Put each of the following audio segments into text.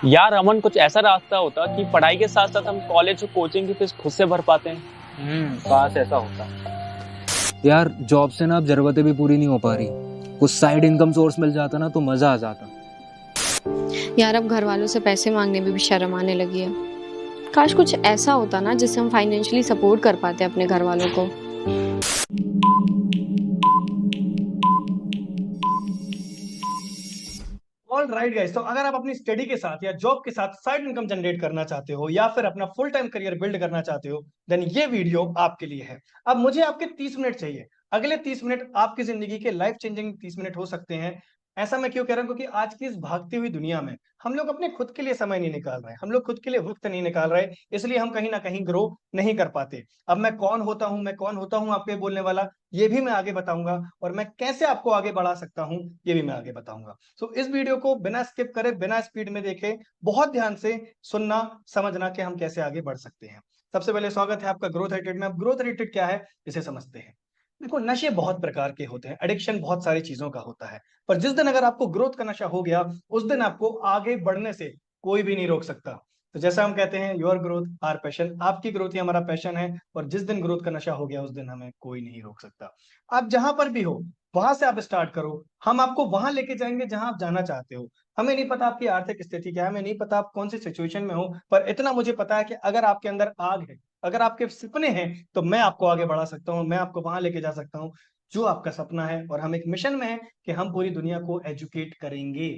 यार अमन, कुछ ऐसा रास्ता होता कि पढ़ाई के साथ साथ हम कॉलेज और कोचिंग की फीस खुद से भर पाते हैं। काश ऐसा होता। यार जॉब से ना अब जरूरतें भी पूरी नहीं हो पा रही। कुछ साइड इनकम सोर्स मिल जाता ना तो मजा आ जाता। यार अब घर वालों से पैसे मांगने में भी शर्म आने लगी है। काश कुछ ऐसा होता ना जिससे हम फाइनेंशियली सपोर्ट कर पाते अपने घर वालों को। ऑल राइट गाइस, तो अगर आप अपनी स्टडी के साथ या जॉब के साथ साइड इनकम जनरेट करना चाहते हो या फिर अपना फुल टाइम करियर बिल्ड करना चाहते हो, देन ये वीडियो आपके लिए है। अब मुझे आपके 30 मिनट चाहिए। अगले 30 मिनट आपकी जिंदगी के लाइफ चेंजिंग 30 मिनट हो सकते हैं। ऐसा मैं क्यों कह रहा हूँ? क्योंकि आज की इस भागती हुई दुनिया में हम लोग अपने खुद के लिए समय नहीं निकाल रहे हैं, हम लोग खुद के लिए वक्त नहीं निकाल रहे, इसलिए हम कहीं ना कहीं ग्रो नहीं कर पाते। अब मैं कौन होता हूँ आपको ये बोलने वाला, ये भी मैं आगे बताऊंगा, और मैं कैसे आपको आगे बढ़ा सकता हूँ ये भी मैं आगे बताऊंगा। तो इस वीडियो को बिना स्किप करे, बिना स्पीड में देखे, बहुत ध्यान से सुनना, समझना कि हम कैसे आगे बढ़ सकते हैं। सबसे पहले स्वागत है आपका ग्रोथ रेटेड में। अब ग्रोथ रेटेड क्या है इसे समझते हैं। देखो, नशे बहुत प्रकार के होते हैं, एडिक्शन बहुत सारी चीजों का होता है, पर जिस दिन अगर आपको ग्रोथ का नशा हो गया, उस दिन आपको आगे बढ़ने से कोई भी नहीं रोक सकता। तो जैसा हम कहते हैं, योर ग्रोथ आर पैशन, आपकी ग्रोथ ही हमारा पैशन है, और जिस दिन ग्रोथ का नशा हो गया उस दिन हमें कोई नहीं रोक सकता। आप जहां पर भी हो, वहां से आप स्टार्ट करो। हम आपको वहां लेके जाएंगे जहां आप जाना चाहते हो। हमें नहीं पता आपकी आर्थिक स्थिति क्या है, हमें नहीं पता आप कौन सी सिचुएशन में हो, पर इतना मुझे पता है कि अगर आपके अंदर आग है, अगर आपके सपने हैं, तो मैं आपको आगे बढ़ा सकता हूँ, मैं आपको वहां लेके जा सकता हूँ जो आपका सपना है। और हम एक मिशन में है कि हम पूरी दुनिया को एजुकेट करेंगे।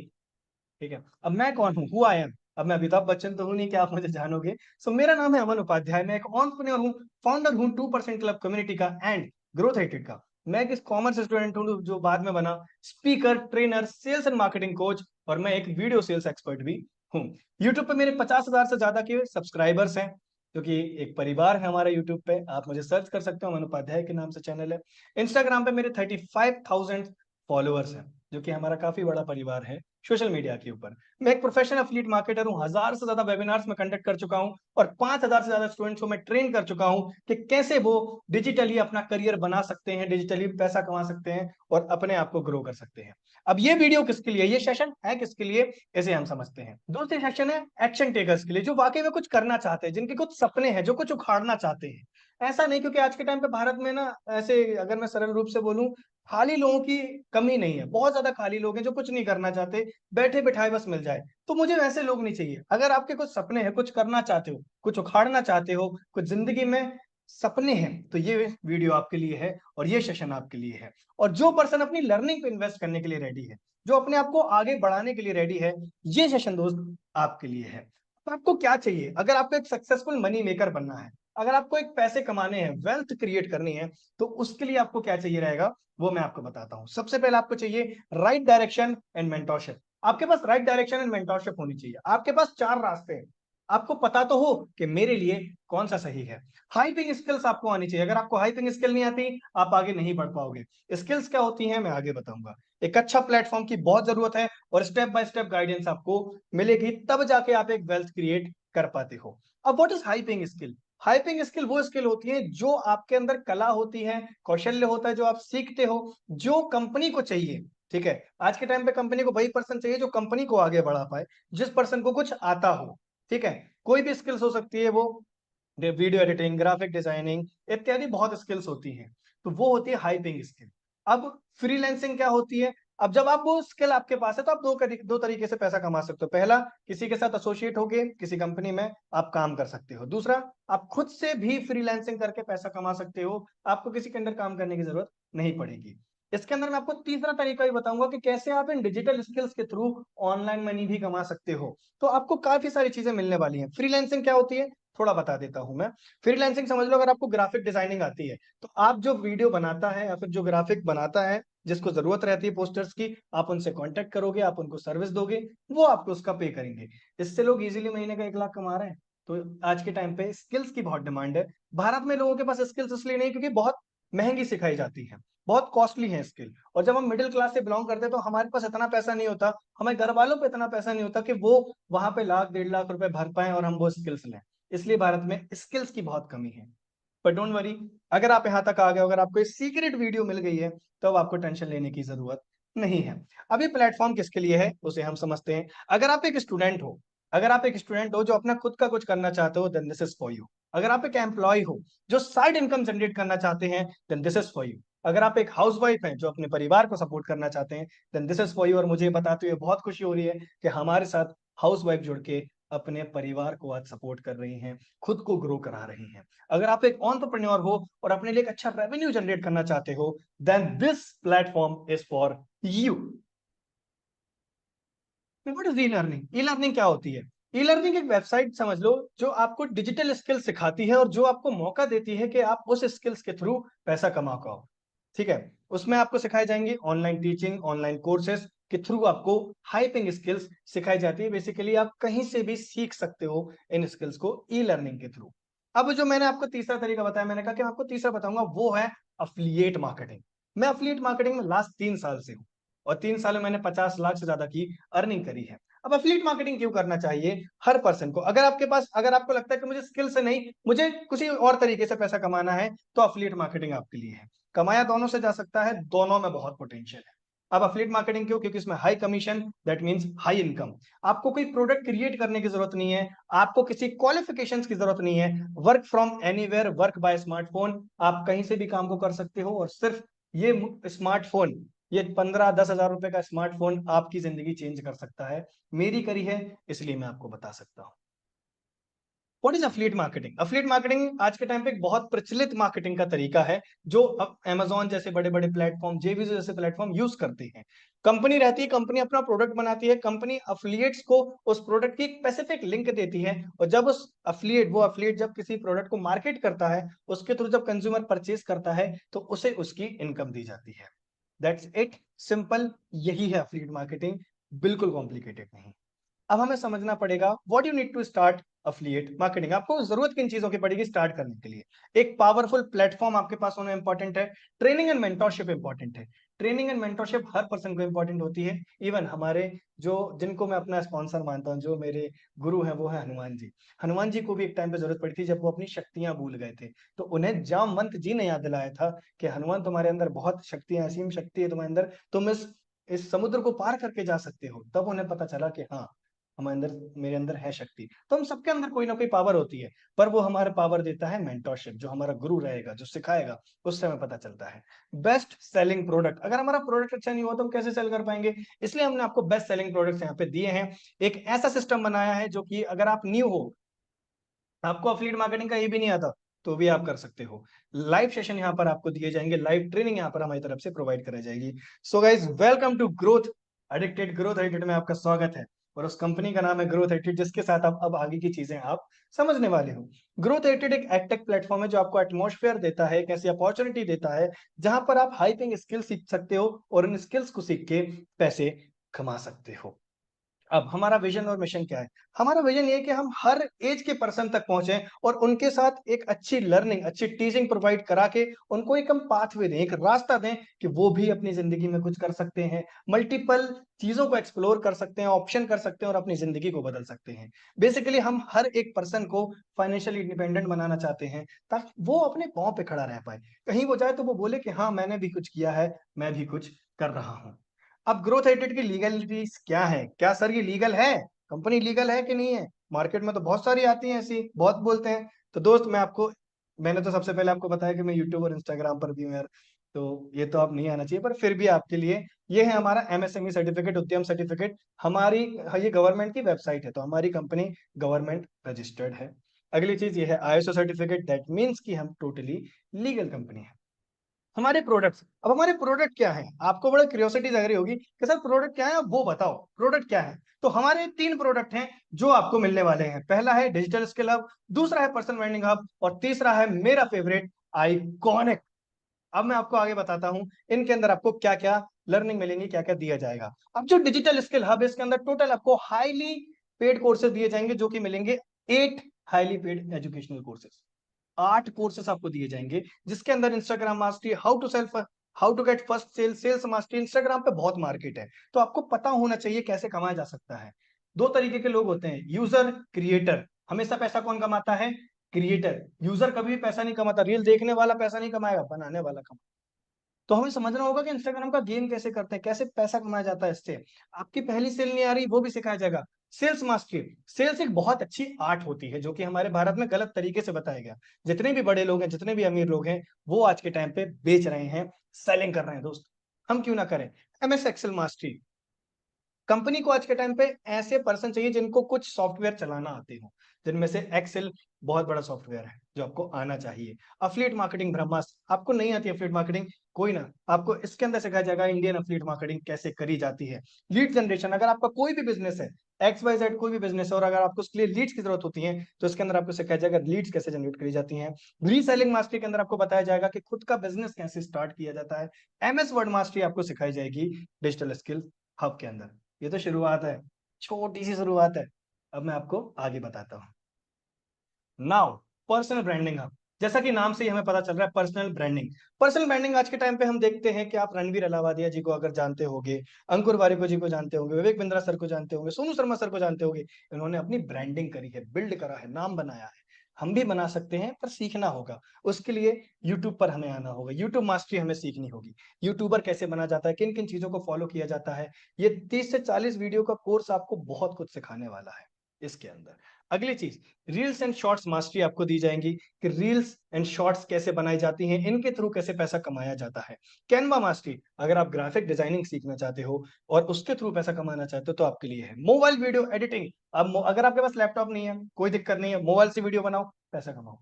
ठीक है, अब मैं कौन हूँ, हु आई एम। अब मैं अमिताभ बच्चन तो हूँ नहीं कि आप मुझे जानोगे। सो मेरा नाम है अमन उपाध्याय, मैं एक एंटरप्रेन्योर हूँ, फाउंडर हूँ 2% क्लब कम्युनिटी का एंड ग्रोथ हाइटेड का। मैं एक कॉमर्स स्टूडेंट हूँ जो बाद में बना speaker, trainer, sales and marketing coach, और मैं एक वीडियो सेल्स एक्सपर्ट भी हूँ। यूट्यूब पे मेरे 50,000 से ज्यादा के सब्सक्राइबर्स हैं, क्योंकि एक परिवार है हमारा यूट्यूब पे। आप मुझे सर्च कर सकते हो, अमन उपाध्याय के नाम से चैनल है। इंस्टाग्राम पे मेरे 35,000 फॉलोअर्स हैं, जो कि हमारा काफी बड़ा परिवार है सोशल मीडिया के ऊपर। मैं एक प्रोफेशनल एथलीट मार्केटर हूँ, 1,000 से ज्यादा वेबिनार्स में कंडक्ट कर चुका हूँ, और 5,000 से ज्यादा स्टूडेंट्स को मैं ट्रेन कर चुका हूँ कि कैसे वो डिजिटली अपना करियर बना सकते हैं, डिजिटली पैसा कमा सकते हैं, और अपने आप को ग्रो कर सकते हैं। अब ये वीडियो किसके लिए, ये सेशन है किसके लिए, इसे हम समझते हैं। दूसरी सेशन है एक्शन टेकर्स के लिए, जो वाकई में कुछ करना चाहते हैं, जिनके कुछ सपने हैं, जो कुछ उखाड़ना चाहते हैं। ऐसा नहीं, क्योंकि आज के टाइम पे भारत में ना, ऐसे अगर मैं सरल रूप से बोलूं, खाली लोगों की कमी नहीं है, बहुत ज्यादा खाली लोग हैं जो कुछ नहीं करना चाहते, बैठे बिठाए बस मिल जाए। तो मुझे वैसे लोग नहीं चाहिए। अगर आपके कुछ सपने हैं, कुछ करना चाहते हो, कुछ उखाड़ना चाहते हो, कुछ जिंदगी में सपने हैं, तो ये वीडियो आपके लिए है, और ये सेशन आपके लिए है। और जो पर्सन अपनी लर्निंग पे इन्वेस्ट करने के लिए रेडी है, जो अपने आप को आगे बढ़ाने के लिए रेडी है, ये सेशन दोस्त आपके लिए है। तो आपको क्या चाहिए? अगर आपको एक सक्सेसफुल मनी मेकर बनना है, अगर आपको एक पैसे कमाने हैं, वेल्थ क्रिएट करनी है, तो उसके लिए आपको क्या चाहिए रहेगा, वो मैं आपको बताता हूं। सबसे पहले आपको चाहिए राइट डायरेक्शन एंड मेंटरशिप। आपके पास राइट डायरेक्शन एंड मेंटरशिप होनी चाहिए। आपके पास चार रास्ते हैं, आपको पता तो हो कि मेरे लिए कौन सा सही है। हाइपिंग स्किल्स आपको आनी चाहिए। अगर आपको हाइपिंग स्किल नहीं आती, आप आगे नहीं बढ़ पाओगे। स्किल्स क्या होती हैं मैं आगे बताऊंगा। एक अच्छा प्लेटफॉर्म की बहुत जरूरत है, और स्टेप बाय स्टेप गाइडेंस आपको मिलेगी, तब जाके आप एक वेल्थ क्रिएट कर पाते हो। अब what is hyping skill? Hyping skill वो स्किल होती है जो आपके अंदर कला होती है, कौशल्य होता है, जो आप सीखते हो, जो कंपनी को चाहिए। ठीक है, आज के टाइम पे कंपनी को वही पर्सन चाहिए जो कंपनी को आगे बढ़ा पाए, जिस पर्सन को कुछ आता हो। ठीक है, कोई भी स्किल्स हो सकती है, वो वीडियो एडिटिंग, ग्राफिक डिजाइनिंग इत्यादि बहुत स्किल्स होती हैं। तो वो होती है हाइपिंग स्किल। अब फ्रीलैंसिंग क्या होती है? अब जब आप वो स्किल आपके पास है, तो आप दो तरीके से पैसा कमा सकते हो। पहला, किसी के साथ एसोसिएट होके किसी कंपनी में आप काम कर सकते हो। दूसरा, आप खुद से भी फ्रीलैंसिंग करके पैसा कमा सकते हो, आपको किसी के अंदर काम करने की जरूरत नहीं पड़ेगी। इसके अंदर मैं आपको तीसरा तरीका भी बताऊंगा कि कैसे आप इन डिजिटल स्किल्स के थ्रू ऑनलाइन मनी भी कमा सकते हो। तो आपको काफी सारी चीजें मिलने वाली हैं। फ्रीलैंसिंग क्या होती है थोड़ा बता देता हूं मैं। फ्रीलांसिंग समझ लो, अगर आपको ग्राफिक डिजाइनिंग आती है, तो आप जो वीडियो बनाता है या फिर जो ग्राफिक बनाता है, जिसको जरूरत रहती है पोस्टर्स की, आप उनसे कांटेक्ट करोगे, आप उनको सर्विस दोगे, वो आपको उसका पे करेंगे। इससे लोग इजीली महीने का 1 लाख कमा रहे हैं। तो आज के टाइम पे स्किल्स की बहुत डिमांड है। भारत में लोगों के पास स्किल्स इसलिए नहीं क्योंकि बहुत महंगी सिखाई जाती है, बहुत कॉस्टली है स्किल। और जब हम मिडिल क्लास से बिलोंग करते हैं, तो हमारे पास इतना पैसा नहीं होता, हमारे घर वालों पे इतना पैसा नहीं होता कि वो वहां पे लाख 1.5 लाख रुपए भर पाए और हम वो स्किल्स लें। इसलिए भारत में स्किल्स की बहुत कमी है। पर डोंट वरी, अगर आप यहाँ तक आ गए, अगर आपको सीक्रेट वीडियो मिल गई है, तो अब आपको टेंशन लेने की जरूरत नहीं है। अब ये प्लेटफॉर्म किसके लिए है उसे हम समझते हैं। अगर आप एक स्टूडेंट हो, अगर आप एक स्टूडेंट हो जो अपना खुद का कुछ करना चाहते हो, then this is for you. अगर आप एक एम्प्लॉय हो जो साइड इनकम जनरेट करना चाहते हैं, then this is for you. अगर आप एक हाउसवाइफ हैं जो अपने परिवार को सपोर्ट करना चाहते हैं, then this is for you. और मुझे बताते हुए बहुत खुशी हो रही है कि हमारे साथ हाउसवाइफ जुड़ के अपने परिवार को आज सपोर्ट कर रही हैं, खुद को ग्रो करा रही हैं। अगर आप एक एंटरप्रेन्योर हो और अपने लिए एक अच्छा रेवेन्यू जनरेट करना चाहते हो, then this platform is for you. What is e learning? E learning क्या होती है? ई लर्निंग एक वेबसाइट समझ लो जो आपको डिजिटल स्किल सिखाती है और जो आपको मौका देती है कि आप उस स्किल्स के थ्रू पैसा कमा पाओ। ठीक है, उसमें आपको सिखाई जाएंगी ऑनलाइन टीचिंग, ऑनलाइन कोर्सेज के थ्रू आपको हाइपिंग स्किल्स सिखाई जाती है। बेसिकली आप कहीं से भी सीख सकते हो इन स्किल्स को ई लर्निंग के थ्रू। अब जो मैंने आपको तीसरा तरीका बताया, मैंने कहा कि मैं आपको तीसरा बताऊंगा, वो है अफिलिएट मार्केटिंग। मैं अफिलिएट मार्केटिंग में लास्ट 3 साल से हूँ और 3 साल में मैंने 50 लाख से ज्यादा की अर्निंग करी है। अब अफिलिएट मार्केटिंग क्यों करना चाहिए हर पर्सन को? अगर आपके पास, अगर आपको लगता है कि मुझे स्किल से नहीं, मुझे किसी और तरीके से पैसा कमाना है, तो अफिलिएट मार्केटिंग आपके लिए है। कमाया दोनों से जा सकता है, दोनों में बहुत पोटेंशियल है। अब अफिलिएट मार्केटिंग क्यों? क्योंकि इसमें high commission, that means high income. आपको कोई प्रोडक्ट क्रिएट करने की जरूरत नहीं है, आपको किसी क्वालिफिकेशंस की जरूरत नहीं है। Work from anywhere, work by smartphone, आप कहीं से भी काम को कर सकते हो और सिर्फ ये स्मार्टफोन, ये 15-10 हजार रुपए का स्मार्टफोन आपकी जिंदगी चेंज कर सकता है। मेरी करी है, इसलिए मैं आपको बता सकता हूं। What is affiliate marketing? Affiliate marketing आज के टाइम पे एक बहुत प्रचलित मार्केटिंग का तरीका है जो अब Amazon जैसे बड़े बड़े प्लेटफॉर्म, जेवीज़ो जैसे प्लेटफॉर्म यूज करते हैं। कंपनी रहती है, कंपनी अपना प्रोडक्ट बनाती है, कंपनी अफिलिएट्स को उस प्रोडक्ट की एक स्पेसिफिक लिंक देती है और जब उस अफिलिएट जब किसी प्रोडक्ट को मार्केट करता है, उसके थ्रू जब कंज्यूमर परचेज करता है, तो उसे उसकी इनकम दी जाती है। दैट्स इट, सिंपल, यही है अफिलिएट मार्केटिंग, बिल्कुल कॉम्प्लिकेटेड नहीं। अब हमें समझना पड़ेगा what you need to start affiliate marketing. आपको जरूरत किन चीजों की पड़ेगी स्टार्ट करने के लिए? एक पावरफुल प्लेटफॉर्म आपके पास होना इंपॉर्टेंट है, ट्रेनिंग एंड मेंटरशिप इंपॉर्टेंट है। Training and mentorship her person को इंपॉर्टेंट होती है। इवन हमारे जो, जिनको मैं अपना स्पॉन्सर मानता हूँ, जो मेरे गुरु हैं, वो है हनुमान जी। हनुमान जी को भी एक टाइम पे जरूरत पड़ी थी जब वो अपनी शक्तियां भूल गए थे, तो उन्हें जामवंत जी ने याद दिलाया था कि हनुमान, तुम्हारे अंदर बहुत शक्तियां, असीम शक्ति है तुम्हारे अंदर, तुम इस समुद्र को पार करके जा सकते हो। तब उन्हें पता चला कि हाँ, हमारे अंदर, मेरे अंदर है शक्ति। तो हम सबके अंदर कोई ना कोई पावर होती है, पर वो हमारे पावर देता है मेंटरशिप, जो हमारा गुरु रहेगा, जो सिखाएगा, उससे हमें पता चलता है। बेस्ट सेलिंग प्रोडक्ट, अगर हमारा प्रोडक्ट अच्छा नहीं हुआ तो हम कैसे सेल कर पाएंगे? इसलिए हमने आपको बेस्ट सेलिंग प्रोडक्ट्स यहाँ पे दिए हैं। एक ऐसा सिस्टम बनाया है जो कि अगर आप न्यू हो, आपको अफिलिएट मार्केटिंग का ये भी नहीं आता, तो भी आप कर सकते हो। लाइव सेशन यहाँ पर आपको दिए जाएंगे, लाइव ट्रेनिंग यहाँ पर हमारी तरफ से प्रोवाइड कराई जाएगी। So guys, welcome to growth addicted. Growth addicted में आपका स्वागत है और उस कंपनी का नाम है ग्रोथ एडिक्टेड, जिसके साथ आप अब आगे की चीजें आप समझने वाले हो। ग्रोथ एडिक्टेड एक एडटेक प्लेटफॉर्म है जो आपको एटमॉस्फेयर देता है, एक ऐसी अपॉर्चुनिटी देता है जहां पर आप हाइपिंग स्किल सीख सकते हो और इन स्किल्स को सीख के पैसे कमा सकते हो। अब हमारा विजन और मिशन क्या है? हमारा विजन ये है कि हम हर एज के पर्सन तक पहुंचे और उनके साथ एक अच्छी लर्निंग, अच्छी टीचिंग प्रोवाइड करा के उनको एक हम पाथवे दें, एक रास्ता दें कि वो भी अपनी जिंदगी में कुछ कर सकते हैं, मल्टीपल चीजों को एक्सप्लोर कर सकते हैं, ऑप्शन कर सकते हैं और अपनी जिंदगी को बदल सकते हैं। बेसिकली हम हर एक पर्सन को फाइनेंशियली इंडिपेंडेंट बनाना चाहते हैं ताकि वो अपने पांव पे खड़ा रह पाए। कहीं वो जाए तो वो बोले कि हाँ, मैंने भी कुछ किया है, मैं भी कुछ कर रहा हूँ। अब ग्रोथ एडिट की लीगलिटीज क्या है? क्या सर ये लीगल है? कंपनी लीगल है कि नहीं है? मार्केट में तो बहुत सारी आती हैं ऐसी, बहुत बोलते हैं। तो दोस्त, मैंने तो सबसे पहले आपको बताया कि मैं यूट्यूब और इंस्टाग्राम पर भी हूँ यार, तो ये तो आप नहीं आना चाहिए, पर फिर भी आपके लिए ये है हमारा एमएसएमई सर्टिफिकेट, उद्यम सर्टिफिकेट। हमारी, ये गवर्नमेंट की वेबसाइट है, तो हमारी कंपनी गवर्नमेंट रजिस्टर्ड है। अगली चीज ये है आईएसओ सर्टिफिकेट, दैट मीन्स कि हम टोटली लीगल कंपनी है। हमारे प्रोडक्ट्स, अब हमारे प्रोडक्ट क्या है? आपको बड़ा क्यूरियोसिटी लग रही होगी कि सर प्रोडक्ट क्या है, आप वो बताओ प्रोडक्ट क्या है। तो हमारे 3 प्रोडक्ट हैं जो आपको मिलने वाले हैं। पहला है डिजिटल स्किल हब, दूसरा है पर्सन ब्रांडिंग हब और तीसरा है मेरा फेवरेट, आइकॉनिक। अब मैं आपको आगे बताता हूं इनके अंदर आपको क्या क्या लर्निंग मिलेंगी, क्या क्या दिया जाएगा। अब जो डिजिटल स्किल हब है, इसके अंदर टोटल आपको हाईली पेड कोर्सेज दिए जाएंगे, जो कि मिलेंगे 8 highly paid educational courses. 8 courses आपको दिए जाएंगे, जिसके अंदर Instagram mastery, how to get first sales mastery. Instagram पे बहुत मार्केट है, तो आपको पता होना चाहिए कैसे कमाया जा सकता है। 2 तरीके के लोग होते हैं, यूजर, क्रिएटर। हमेशा पैसा कौन कमाता है? क्रिएटर। यूजर कभी भी पैसा नहीं कमाता, रील देखने वाला पैसा नहीं कमाएगा, बनाने वाला कमाएगा। तो हमें समझना होगा कि इंस्टाग्राम का गेम कैसे करते हैं, कैसे पैसा कमाया जाता है इससे। आपकी पहली सेल नहीं आ रही, वो भी सिखाया जाएगा। सेल्स मास्टरी, सेल्स एक बहुत अच्छी आर्ट होती है जो कि हमारे भारत में गलत तरीके से बताया गया। जितने भी बड़े लोग हैं, जितने भी अमीर लोग हैं, वो आज के टाइम पे बेच रहे हैं, सेलिंग कर रहे हैं दोस्त। हम क्यों ना करें? एमएस एक्सेल मास्टरी, कंपनी को आज के टाइम पे ऐसे पर्सन चाहिए जिनको कुछ सॉफ्टवेयर चलाना आते हो, जिनमें से एक्सेल बहुत बड़ा सॉफ्टवेयर है जो आपको आना चाहिए। अफिलिएट मार्केटिंग ब्रह्मास्त्र, आपको नहीं आती अफिलिएट मार्केटिंग, कोई ना, आपको इसके अंदर सिखाया जाएगा इंडियन अफिलिएट मार्केटिंग कैसे करी जाती है। लीड जनरेशन, अगर आपका कोई भी बिजनेस है, XYZ कोई भी बिजनेस है, और अगर आपको उसके लिए लीड्स की जरूरत होती है तो इसके अंदर आपको सिखाया जाएगा लीड्स कैसे जनरेट करी जाती हैं। रीसेलिंग मास्टरी के अंदर आपको बताया जाएगा कि खुद का बिजनेस कैसे स्टार्ट किया जाता है। एमएस वर्ड मास्टरी आपको सिखाई जाएगी डिजिटल स्किल हब के अंदर। ये तो शुरुआत है, छोटी सी शुरुआत है। अब मैं आपको आगे बताता हूँ। नाउ पर्सनल ब्रांडिंग हब, जैसा कि नाम से ही हमें पता चल रहा है पर्सनल ब्रांडिंग। पर्सनल ब्रांडिंग आज के टाइम पे हम देखते हैं कि आप रणवीर अलावादिया जी को अगर जानते होंगे, अंकुर वारिको जी को जानते होंगे, विवेक बिंद्रा सर को जानते होंगे, सोनू शर्मा सर को जानते होंगे। इन्होंने अपनी ब्रांडिंग करी है, बिल्ड करा है, नाम बनाया है। हम भी बना सकते हैं, पर सीखना होगा। उसके लिए यूट्यूब पर हमें आना होगा, यूट्यूब मास्टरी हमें सीखनी होगी। यूट्यूबर कैसे बना जाता है, किन किन चीजों को फॉलो किया जाता है, ये 30 से 40 वीडियो का कोर्स आपको बहुत कुछ सिखाने वाला है इसके अंदर। अगली चीज, रील्स एंड शॉर्ट्स मास्टरी आपको दी जाएंगी कि रील्स एंड शॉर्ट्स कैसे बनाई जाती हैं, इनके थ्रू कैसे पैसा कमाया जाता है। कैनवा मास्टरी, अगर आप ग्राफिक डिजाइनिंग सीखना चाहते हो और उसके थ्रू पैसा कमाना चाहते हो तो आपके लिए है। मोबाइल वीडियो एडिटिंग, अब अगर आपके पास लैपटॉप नहीं है कोई दिक्कत नहीं है, मोबाइल से वीडियो बनाओ, पैसा कमाओ।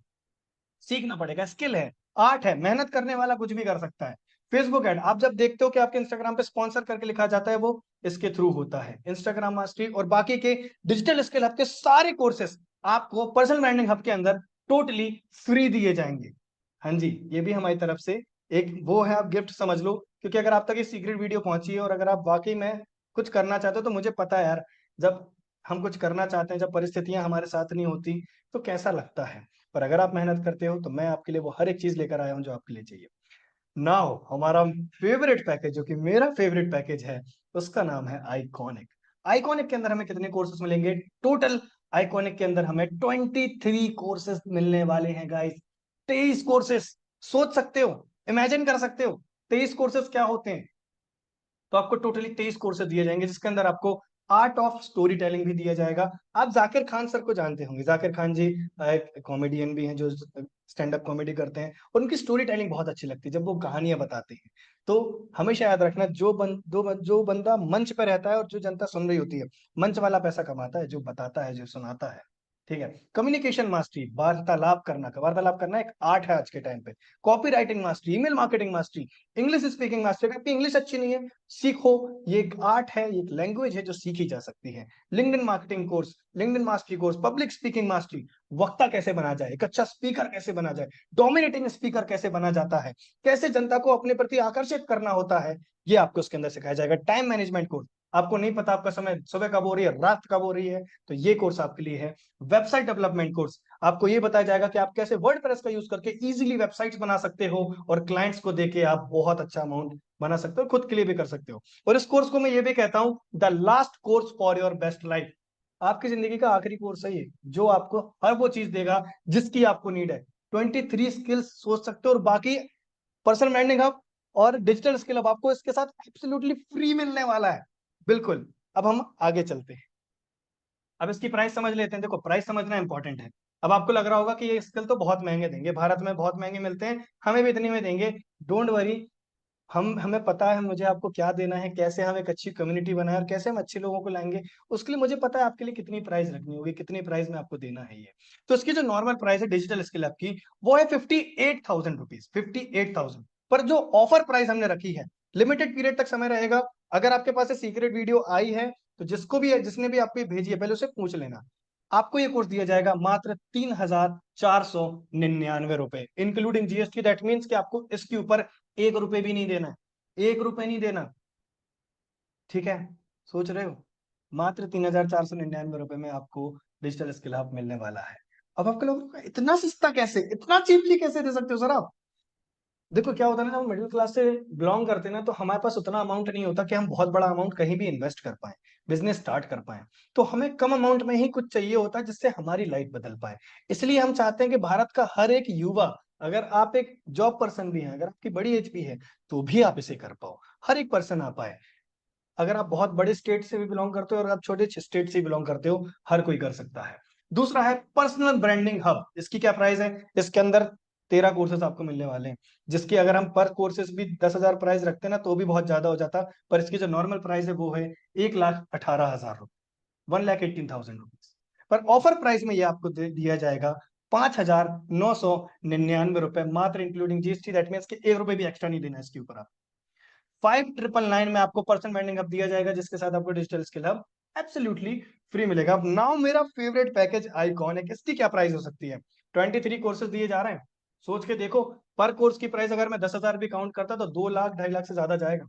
सीखना पड़ेगा, स्किल है, आर्ट है, मेहनत करने वाला कुछ भी कर सकता है। फेसबुक ऐड, आप जब देखते हो कि आपके इंस्टाग्राम पे स्पॉन्सर करके लिखा जाता है, वो इसके थ्रू होता है। इंस्टाग्राम मास्टरी और बाकी के डिजिटल स्किल हब के सारे कोर्सेस आपको पर्सनल ब्रांडिंग हब के अंदर टोटली फ्री दिए जाएंगे। हाँ जी, ये भी हमारी तरफ से एक वो है, आप गिफ्ट समझ लो, क्योंकि अगर आप तक ये सीक्रेट वीडियो पहुंची है और अगर आप वाकई में कुछ करना चाहते हो, तो मुझे पता है यार, जब हम कुछ करना चाहते हैं, जब परिस्थितियां हमारे साथ नहीं होती तो कैसा लगता है। पर अगर आप मेहनत करते हो तो मैं आपके लिए वो हर एक चीज लेकर आया हूं जो आपके लिए चाहिए। नाउ हमारा फेवरेट पैकेज, जो कि मेरा फेवरेट पैकेज है, उसका नाम है आइकॉनिक। आइकॉनिक के अंदर हमें कितने कोर्सेज मिलेंगे टोटल? आइकॉनिक के अंदर हमें 23 कोर्सेज मिलने वाले हैं गाइस। 23 कोर्सेज, सोच सकते हो, इमेजिन कर सकते हो 23 कोर्सेज क्या होते हैं? तो आपको टोटली 23 कोर्सेज दिए जाएंगे, जिसके अंदर आपको आर्ट ऑफ स्टोरी टेलिंग भी दिया जाएगा। आप जाकिर खान सर को जानते होंगे, जाकिर खान जी कॉमेडियन भी हैं जो स्टैंड अप कॉमेडी करते हैं, और उनकी स्टोरी टेलिंग बहुत अच्छी लगती है जब वो कहानियां बताते हैं। तो हमेशा याद रखना, जो बंदा मंच पर रहता है और जो जनता सुन रही होती है, मंच वाला पैसा कमाता है, जो बताता है, जो सुनाता है। ठीक है। कम्युनिकेशन मास्टरी, वार्तालाप करना एक आर्ट है आज के टाइम पे। Copy writing mastery, email marketing mastery, English speaking mastery, अगर आपकी इंग्लिश अच्छी नहीं है, सीखो, ये एक आर्ट है, ये एक लैंग्वेज है जो सीखी जा सकती है। LinkedIn marketing course, LinkedIn mastery course, public speaking mastery, वक्ता कैसे बना जाए, एक अच्छा स्पीकर कैसे बना जाए, डोमिनेटिंग स्पीकर कैसे बना जाता है, कैसे जनता को अपने प्रति आकर्षित करना होता है, ये आपको उसके अंदर सिखाया जाएगा। टाइम मैनेजमेंट कोर्स, आपको नहीं पता आपका समय सुबह कब हो रही है, रात कब हो रही है, तो ये कोर्स आपके लिए है। वेबसाइट डेवलपमेंट कोर्स, आपको ये बताया जाएगा कि आप कैसे वर्डप्रेस का यूज करके इजीली वेबसाइट्स बना सकते हो और क्लाइंट्स को देके आप बहुत अच्छा अमाउंट बना सकते हो, खुद के लिए भी कर सकते हो। और इस कोर्स को मैं ये भी कहता हूं the last course for your best life. आपकी जिंदगी का आखिरी कोर्स है ये, जो आपको हर वो चीज देगा जिसकी आपको नीड है। 23 स्किल्स सोच सकते हो, और बाकी पर्सनल ब्रांडिंग हब और डिजिटल स्किल हब आपको इसके साथ एब्सोल्युटली फ्री मिलने वाला है। बिल्कुल। अब हम आगे चलते हैं, अब इसकी प्राइस समझ लेते हैं। देखो, प्राइस समझना इंपॉर्टेंट है। अब आपको लग रहा होगा कि ये स्किल तो बहुत महंगे देंगे, भारत में बहुत महंगे मिलते हैं, हमें भी इतने में देंगे। डोंट वरी, हमें पता है मुझे आपको क्या देना है, कैसे हम एक अच्छी कम्युनिटी बनाए और कैसे हम अच्छे लोगों को लाएंगे। उसके लिए मुझे पता है आपके लिए कितनी प्राइस रखनी होगी, कितनी प्राइस में आपको देना है ये। तो इसकी जो नॉर्मल प्राइस है डिजिटल स्किल ऐप की, वो है 58,000 रुपीज, 58,000। पर जो ऑफर प्राइस हमने रखी है, लिमिटेड पीरियड तक समय रहेगा। अगर आपके पास सीक्रेट वीडियो आई है तो जिसने भी आपको भेजी है, पहले उसे पूछ लेना। आपको ये कोर्स दिया जाएगा मात्र 3,499 रुपए, इंक्लूडिंग जीएसटी। दैट मीन्स कि आपको इसके ऊपर 1 रुपए भी नहीं देना है, 1 रुपए नहीं देना। ठीक है, सोच रहे हो? मात्र 3,499 रुपए में आपको डिजिटल स्किल हब मिलने वाला है। अब आपके लोगों का इतना सस्ता कैसे, इतना चीपली कैसे दे सकते हो सर आप? देखो क्या होता है ना, जब हम मिडिल क्लास से बिलोंग करते हैं ना, तो हमारे पास उतना अमाउंट नहीं होता कि हम बहुत बड़ा अमाउंट कहीं भी इन्वेस्ट कर पाए, बिजनेस स्टार्ट कर पाए। तो हमें कम अमाउंट में ही कुछ चाहिए होता है जिससे हमारी लाइफ बदल पाए। इसलिए हम चाहते हैं कि भारत का हर एक युवा, अगर आप एक जॉब पर्सन भी हैं, अगर आपकी बड़ी एज भी है, तो भी आप इसे कर पाओ, हर एक पर्सन आ पाए। अगर आप बहुत बड़े स्टेट से भी बिलोंग करते हो और आप छोटे स्टेट से बिलोंग करते हो, हर कोई कर सकता है। दूसरा है पर्सनल ब्रांडिंग हब। इसकी क्या प्राइस है? इसके अंदर 13 कोर्सेज आपको मिलने वाले हैं, जिसकी अगर हम पर कोर्सेज भी 10,000 प्राइस रखते हैं ना तो भी बहुत ज्यादा हो जाता, पर इसकी जो नॉर्मल प्राइस है वो है 1,18,000 रुपए, 1,18,000 रुपीज। पर ऑफर प्राइस में ये आपको दिया जाएगा 5,999 रुपए मात्र, इंक्लूडिंग जीएसटी। दैट मीन्स कि 1 रुपए भी एक्स्ट्रा नहीं देना इसके ऊपर। आप 5,999 में आपको पर्सनल ब्रांडिंग हब दिया जाएगा, जिसके साथ आपको digital skill hub absolutely free मिलेगा। अब नाउ मेरा फेवरेट पैकेज आइकॉनिक, इसकी क्या प्राइस हो सकती है? 23 कोर्सेज दिए जा रहे हैं। सोच के देखो, पर कोर्स की प्राइस अगर मैं 10,000 भी काउंट करता तो 2 लाख 2.5 लाख से ज्यादा जाएगा।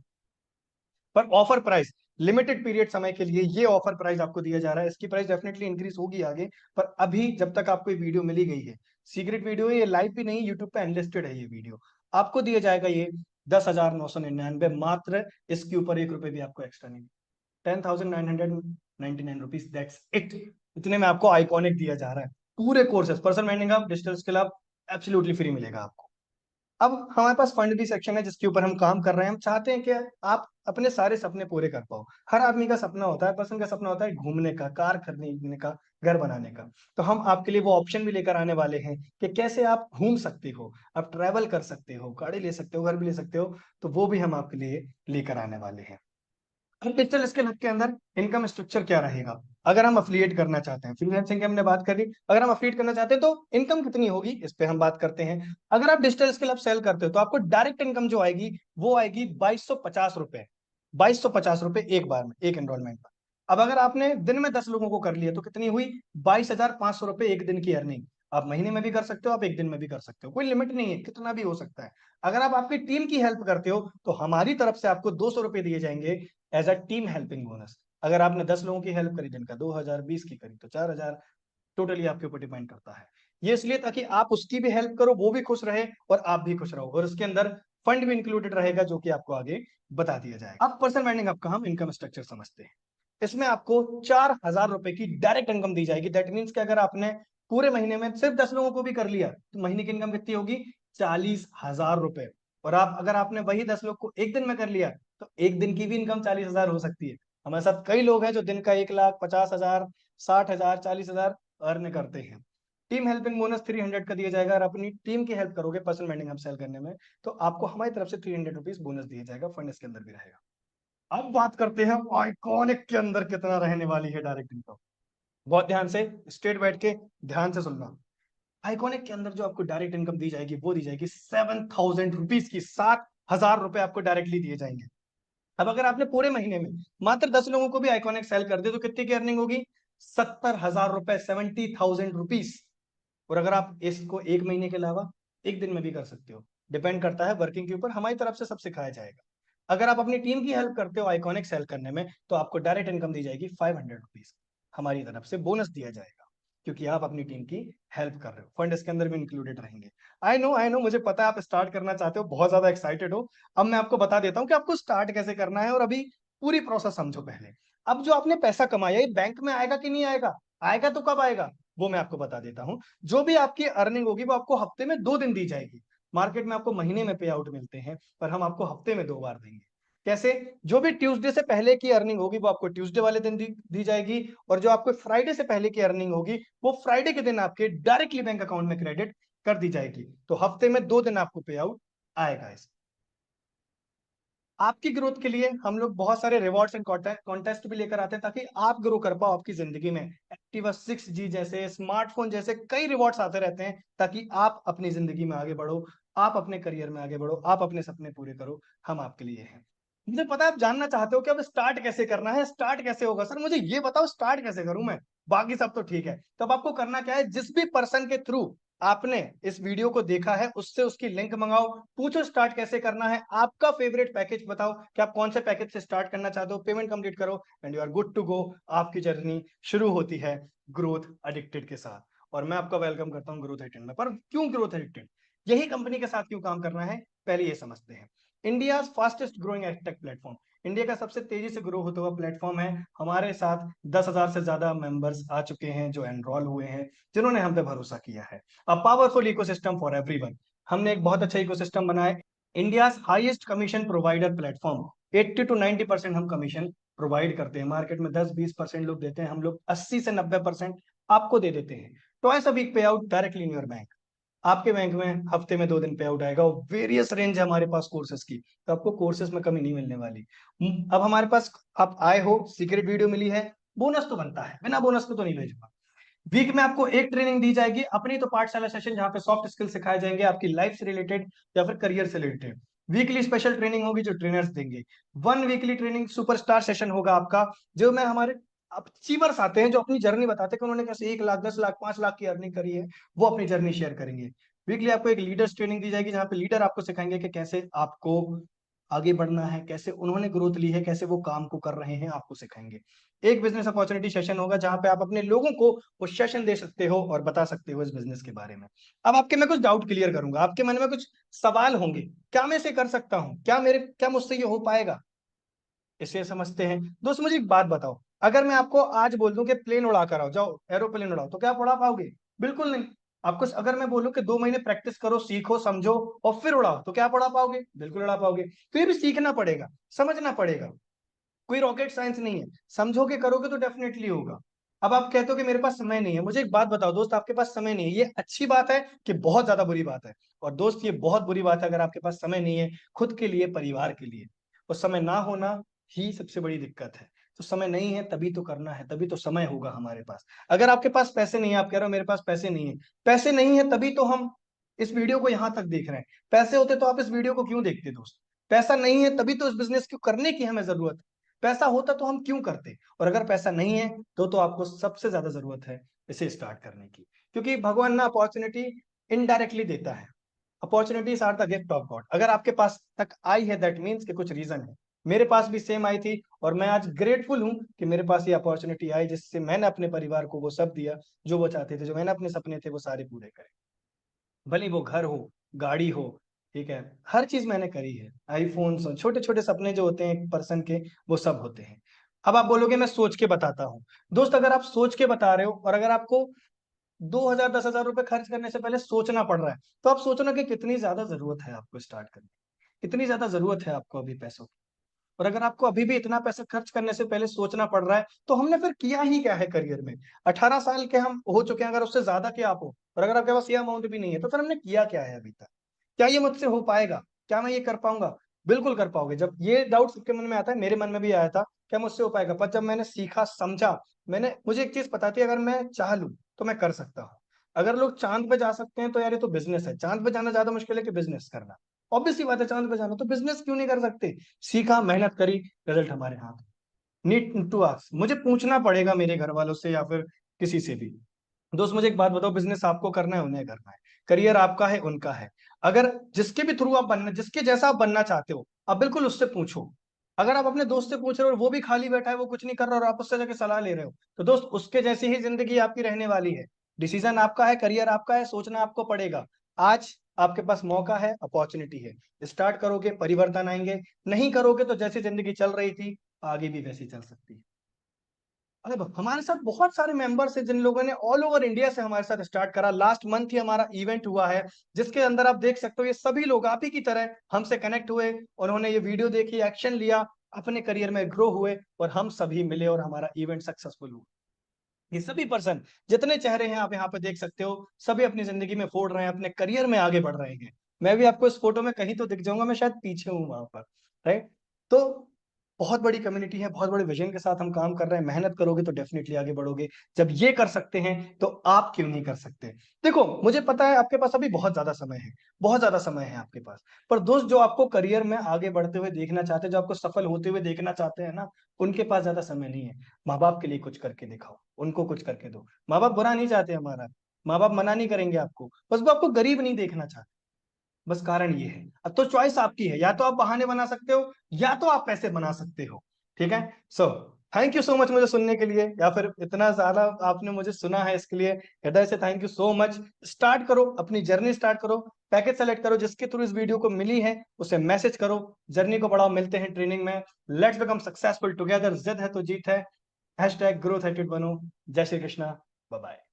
पर ऑफर प्राइस लिमिटेड पीरियड समय के लिए ये ऑफर प्राइस आपको दिया जा रहा है। इसकी प्राइस डेफिनेटली इंक्रीज होगी आगे, पर अभी जब तक आपको ये वीडियो मिली गई है, सीक्रेट वीडियो है ये, लाइव भी नहीं, यूट्यूब पे अनलिस्टेड है ये वीडियो, आपको दिया जाएगा ये 10,999 मात्र। इसके ऊपर 1 रुपए भी आपको एक्स्ट्रा नहीं, 10,999 रुपीज, दैट्स इट। इतने में आपको आइकॉनिक दिया जा रहा है। पूरे courses, personal branding hub, digital skill hub absolutely free मिलेगा आपको। अब हमारे पास फंड भी सेक्शन है जिसके ऊपर हम काम कर रहे हैं। हम चाहते हैं कि आप अपने सारे सपने पूरे कर पाओ। हर आदमी का सपना होता है, पर्सन का सपना होता है घूमने का, कार खरीदने का, घर बनाने का। तो हम आपके लिए वो ऑप्शन भी लेकर आने वाले हैं कि कैसे आप घूम सकते हो, आप ट्रैवल कर सकते हो, गाड़ी ले सकते हो, घर भी ले सकते हो। तो वो भी हम आपके लिए लेकर आने वाले हैं। डिजिटल स्किल हब के अंदर इनकम स्ट्रक्चर क्या रहेगा? अगर हम अफिलिएट करना चाहते हैं, फ्रीलांसिंग की हमने बात करी, अगर हम अफिलिएट करना चाहते हैं तो इनकम कितनी होगी इस पे हम बात करते हैं। अगर आप डिजिटल स्किल हब सेल करते हो तो आपको डायरेक्ट इनकम जो आएगी वो आएगी 2,250 रुपए, 2,250 रुपए एक बार में, एक एनरोलमेंट पर। अब अगर आपने दिन में 10 लोगों को कर लिया तो कितनी हुई? 22,500 रुपए एक दिन की अर्निंग। आप महीने में भी कर सकते हो, आप एक दिन में भी कर सकते हो, कोई लिमिट नहीं है, कितना भी हो सकता है। अगर आप आपकी टीम की हेल्प करते हो तो हमारी तरफ से आपको 200 रुपए दिए जाएंगे as a team helping bonus. अगर आपने 10 लोगों की हेल्प करी, जिनका 2,000, 20 की करी तो 4,000, टोटली आपके ऊपर डिपेंड करता है। ये इसलिए ताकि आप उसकी भी हेल्प करो, वो भी खुश रहे और आप भी खुश रहो, और उसके अंदर फंड भी इंक्लूडेड रहेगा जो कि आपको आगे बता दिया जाएगा। अब पर्सनल ब्रांडिंग आपका हम इनकम स्ट्रक्चर समझते हैं। इसमें आपको 4,000 रुपए की डायरेक्ट इनकम दी जाएगी। दैट मीन्स कि अगर आपने पूरे महीने में सिर्फ 10 लोगों को भी कर लिया तो महीने की इनकम कितनी होगी? 40,000 रुपए। और आप अगर आपने वही 10 लोग को एक दिन में कर लिया तो एक दिन की भी इनकम 40,000 हो सकती है। हमारे साथ कई लोग हैं जो दिन का 1,50,000, 60,000, 40,000 अर्न करते हैं। टीम हेल्पिंग बोनस 300 का दिया जाएगा। और अपनी टीम की हेल्प करोगे पर्सनल ब्रांडिंग हब सेल करने में तो आपको हमारी तरफ से 300 रुपीज बोनस दिया जाएगा। फंड इसके अंदर भी रहेगा। अब बात करते हैं आइकॉनिक के अंदर कितना रहने वाली है डायरेक्ट इनकम। बहुत ध्यान से स्ट्रेट बैठ के ध्यान से सुनना। आइकॉनिक के अंदर जो आपको डायरेक्ट इनकम दी जाएगी वो दी जाएगी 7,000 रुपीज की। 7,000 रुपए आपको डायरेक्टली दिए जाएंगे। अब अगर आपने पूरे महीने में मात्र 10 लोगों को भी आइकॉनिक सेल कर दे तो कितनी की अर्निंग होगी? 70,000 रुपए, 70,000 रुपीज। और अगर आप इसको एक महीने के अलावा एक दिन में भी कर सकते हो, डिपेंड करता है वर्किंग के ऊपर, हमारी तरफ से सब सिखाया जाएगा। अगर आप अपनी टीम की हेल्प करते हो आइकॉनिक सेल करने में तो आपको डायरेक्ट इनकम दी जाएगी 500 रुपीज, हमारी तरफ से बोनस दिया जाएगा, क्योंकि आप अपनी टीम की हेल्प कर रहे हो। फंड इसके अंदर भी इंक्लूडेड रहेंगे। आई नो, मुझे पता है आप स्टार्ट करना चाहते हो, बहुत ज्यादा एक्साइटेड हो। अब मैं आपको बता देता हूँ कि आपको स्टार्ट कैसे करना है, और अभी पूरी प्रोसेस समझो पहले। अब जो आपने पैसा कमाया ये बैंक में आएगा कि नहीं आएगा? आएगा तो कब आएगा वो मैं आपको बता देता हूँ। जो भी आपकी अर्निंग होगी वो आपको हफ्ते में 2 दिन दी जाएगी। मार्केट में आपको महीने में पे आउट मिलते हैं, पर हम आपको हफ्ते में 2 बार देंगे। कैसे? जो भी ट्यूसडे से पहले की अर्निंग होगी वो आपको ट्यूसडे वाले दिन दी जाएगी, और जो आपको फ्राइडे से पहले की अर्निंग होगी वो फ्राइडे के दिन आपके डायरेक्टली बैंक अकाउंट में क्रेडिट कर दी जाएगी। तो हफ्ते में 2 दिन आपको पे आउट आएगा। इस आपकी ग्रोथ के लिए हम लोग बहुत सारे रिवॉर्ड्स एंड कॉन्टेस्ट भी लेकर आते हैं ताकि आप ग्रो कर पाओ आपकी जिंदगी में। एक्टिवा 6G जैसे, स्मार्टफोन जैसे कई रिवॉर्ड्स आते रहते हैं ताकि आप अपनी जिंदगी में आगे बढ़ो, आप अपने करियर में आगे बढ़ो, आप अपने सपने पूरे करो। हम आपके लिए हैं। मुझे पता है आप जानना चाहते हो कि अब स्टार्ट कैसे करना है, स्टार्ट कैसे होगा। सर मुझे ये बताओ स्टार्ट कैसे करूं मैं, बाकी सब तो ठीक है। तब आपको करना क्या है, जिस भी पर्सन के थ्रू आपने इस वीडियो को देखा है उससे उसकी लिंक मंगाओ, पूछो स्टार्ट कैसे करना है, आपका फेवरेट पैकेज बताओ कि आप कौन से पैकेज से स्टार्ट करना चाहते हो, पेमेंट कंप्लीट करो and you are good to go. आपकी जर्नी शुरू होती है ग्रोथ एडिक्टेड के साथ, और मैं आपका वेलकम करता हूं ग्रोथ एडिक्टेड में। पर क्यों ग्रोथ एडिक्टेड, यही कंपनी के साथ क्यों काम करना है, पहले ये समझते हैं। India fastest growing edtech platform, India का सबसे तेजी से ग्रो होता हुआ प्लेटफॉर्म है। हमारे साथ 10,000 से ज्यादा मेंबर्स आ चुके हैं जो एनरोल हुए हैं, जिन्होंने हम पे भरोसा किया है। A powerful ecosystem for everyone, हमने एक बहुत अच्छा इकोसिस्टम बनाया। India highest commission provider platform, 80 to 90% हम कमीशन प्रोवाइड करते हैं। मार्केट में 10-20% लोग देते हैं, हम लोग 80 से 90% आपको दे देते हैं। ट्वाइस अ वीक पे out directly in your bank. आपके बैंक में हफ्ते में 2 दिन पे आउट आएगा। और वेरियस रेंज है हमारे पास कोर्सेज की, तो आपको कोर्सेज में कमी नहीं मिलने वाली। अब हमारे पास आप आए हो, सीक्रेट वीडियो मिली है, बोनस तो बनता है, बिना बोनस के तो नहीं भेजूंगा। वीक में आपको एक ट्रेनिंग दी जाएगी अपनी तो पाठशाला सेशन, जहां पे सॉफ्ट स्किल सिखाए जाएंगे आपकी लाइफ से रिलेटेड या फिर करियर से रिलेटेड। वीकली स्पेशल ट्रेनिंग होगी जो ट्रेनर्स देंगे। 1 वीकली ट्रेनिंग सुपरस्टार सेशन होगा आपका, जो मैं हमारे अचीवर्स आते हैं जो अपनी जर्नी बताते हैं कि उन्होंने कैसे 1 लाख, 10 लाख, 5 लाख की अर्निंग करी है, वो अपनी जर्नी शेयर करेंगे। वीकली आपको एक लीडर्स ट्रेनिंग दी जाएगी, जहां पे लीडर आपको सिखाएंगे कि कैसे आपको आगे बढ़ना है, कैसे उन्होंने ग्रोथ ली है, कैसे वो काम को कर रहे हैं, आपको सिखाएंगे। एक बिजनेस अपॉर्चुनिटी सेशन होगा, जहां पे आप अपने लोगों को वो सेशन दे सकते हो और बता सकते हो इस बिजनेस के बारे में। अब आपके मैं कुछ डाउट क्लियर करूंगा, आपके मन में कुछ सवाल होंगे, क्या मैं इसे कर सकता हूँ, क्या मुझसे ये हो पाएगा, इसे समझते हैं। दोस्त मुझे एक बात बताओ, अगर मैं आपको आज बोल दूं कि प्लेन उड़ा कर आओ, जाओ एरोप्लेन उड़ाओ, तो क्या आप उड़ा पाओगे? बिल्कुल नहीं। आपको अगर मैं बोलूं कि 2 महीने प्रैक्टिस करो, सीखो, समझो और फिर उड़ाओ, तो क्या आप उड़ा पाओगे? बिल्कुल उड़ा पाओगे। तो ये भी सीखना पड़ेगा, समझना पड़ेगा, कोई रॉकेट साइंस नहीं है। समझोगे, करोगे तो डेफिनेटली होगा। अब आप कहते हो कि मेरे पास समय नहीं है, मुझे एक बात बताओ दोस्त, आपके पास समय नहीं है, ये अच्छी बात है कि बहुत ज्यादा बुरी बात है? और दोस्त ये बहुत बुरी बात है अगर आपके पास समय नहीं है खुद के लिए, परिवार के लिए। और समय ना होना ही सबसे बड़ी दिक्कत है। तो समय नहीं है तभी तो करना है, तभी तो समय होगा हमारे पास। अगर आपके पास पैसे नहीं है, आप कह रहे हो मेरे पास पैसे नहीं है, पैसे नहीं है तभी तो हम इस वीडियो को यहां तक देख रहे हैं। पैसे होते तो आप इस वीडियो को क्यों देखते दोस्त? पैसा नहीं है तभी तो इस बिजनेस को करने की हमें जरूरत है। पैसा होता तो हम क्यों करते? और अगर पैसा नहीं है तो आपको सबसे ज्यादा जरूरत है इसे स्टार्ट करने की, क्योंकि भगवान ना अपॉर्चुनिटी इनडायरेक्टली देता है। Opportunities are the gift of God. अगर आपके पास तक आई है दैट मीन्स कि कुछ रीजन है। मेरे पास भी सेम आई थी और मैं आज ग्रेटफुल हूं कि मेरे पास ये अपॉर्चुनिटी आई, जिससे मैंने अपने परिवार को वो सब दिया जो वो चाहते थे, जो मैंने अपने सपने थे वो सारे पूरे करे। भले वो घर हो, गाड़ी हो, ठीक है, हर चीज मैंने करी है। आईफोन, छोटे छोटे सपने जो होते हैं एक पर्सन के, वो सब होते हैं। अब आप बोलोगे मैं सोच के बताता हूँ। दोस्त अगर आप सोच के बता रहे हो और अगर आपको 2,000 10,000 रुपए खर्च करने से पहले सोचना पड़ रहा है, तो आप सोचो ना कि कितनी ज्यादा जरूरत है आपको स्टार्ट करने की, कितनी ज्यादा जरूरत है आपको अभी पैसों की। और अगर आपको अभी भी इतना पैसा खर्च करने से पहले सोचना पड़ रहा है, तो हमने फिर किया ही क्या है करियर में? 18 साल के हम हो चुके हैं, अगर उससे ज्यादा के आप हो, और अगर आपके पास ये अमाउंट भी नहीं है, तो फिर हमने किया क्या है अभी तक? क्या ये मुझसे हो पाएगा? क्या मैं ये कर पाऊंगा? बिल्कुल कर पाओगे। जब ये डाउट सबके मन में आता है, मेरे मन में भी आया था, क्या मुझसे हो पाएगा? पर जब मैंने सीखा, समझा, मुझे एक चीज पता थी, अगर मैं चाह लूं तो मैं कर सकता हूँ। अगर लोग चांद पे जा सकते हैं तो यार ये तो बिजनेस है। चांद पे जाना ज्यादा मुश्किल है कि बिजनेस करना? ऑब्वियस सी बात है, चांद पे जाना, तो बिजनेस क्यों नहीं कर सकते? सीखा, मेहनत करी, रिजल्ट हमारे हाथ। नीड टू आस्क, मुझे पूछना पड़ेगा मेरे घर वालों से या फिर किसी से भी। दोस्त मुझे एक बात बताओ, बिजनेस आपको करना है, उन्हें करना है, करियर आपका है, उनका है। अगर जिसके भी थ्रू आप बनना, जिसके जैसा आप बनना चाहते हो, आप बिल्कुल उससे पूछो। अगर आप अपने दोस्त से पूछ रहे हो और वो भी खाली बैठा है, वो कुछ नहीं कर रहा और आप उससे जाके सलाह ले रहे हो, तो दोस्त उसके जैसी ही जिंदगी आपकी रहने वाली है। डिसीजन आपका है, करियर आपका है, सोचना आपको पड़ेगा। आज आपके पास मौका है, अपॉर्चुनिटी है। स्टार्ट करोगे, परिवर्तन आएंगे। नहीं करोगे तो जैसी जिंदगी चल रही थी आगे भी वैसी चल सकती है। अरे हमारे साथ बहुत सारे मेंबर्स हैं जिन लोगों ने ऑल ओवर इंडिया से हमारे साथ स्टार्ट करा। लास्ट मंथ ही हमारा इवेंट हुआ है, जिसके अंदर आप देख सकते हो ये सभी लोग आप ही की तरह हमसे कनेक्ट हुए, उन्होंने ये वीडियो देखी, एक्शन लिया, अपने करियर में ग्रो हुए और हम सभी मिले और हमारा इवेंट सक्सेसफुल हुआ। ये सभी पर्सन, जितने चेहरे हैं आप यहाँ पे देख सकते हो, सभी अपनी जिंदगी में फोड़ रहे हैं, अपने करियर में आगे बढ़ रहे हैं। मैं भी आपको इस फोटो में कहीं तो दिख जाऊंगा, मैं शायद पीछे हूँ वहां पर, राइट? तो बहुत बड़ी कम्युनिटी है, बहुत बड़े विजन के साथ हम काम कर रहे हैं। मेहनत करोगे तो डेफिनेटली आगे बढ़ोगे। जब ये कर सकते हैं तो आप क्यों नहीं कर सकते? देखो मुझे पता है आपके पास अभी बहुत ज्यादा समय है, बहुत ज्यादा समय है आपके पास। पर दोस्त जो आपको करियर में आगे बढ़ते हुए देखना चाहते हैं, जो आपको सफल होते हुए देखना चाहते हैं ना, उनके पास ज्यादा समय नहीं है। माँ बाप के लिए कुछ करके दिखाओ, उनको कुछ करके दो। माँ बाप बुरा नहीं चाहते हमारा, माँ बाप मना नहीं करेंगे आपको, बस वो आपको गरीब नहीं देखना चाहते। बस कारण ये है। अब तो चॉइस आपकी है, या तो आप बहाने बना सकते हो या तो आप पैसे बना सकते हो। ठीक है, so thank you so much मुझे सुनने के लिए, या फिर इतना ज्यादा आपने मुझे सुना है, इसके लिए हृदय से thank you so much. Start करो, अपनी जर्नी स्टार्ट करो, पैकेज सेलेक्ट करो, जिसके थ्रू इस वीडियो को मिली है उसे मैसेज करो, जर्नी को बढ़ाओ। मिलते हैं ट्रेनिंग में, लेट्स बिकम सक्सेसफुल टुगेदर। जिद है तो जीत है। #growth attitude बनो। जय श्री कृष्णा, बाय बाय।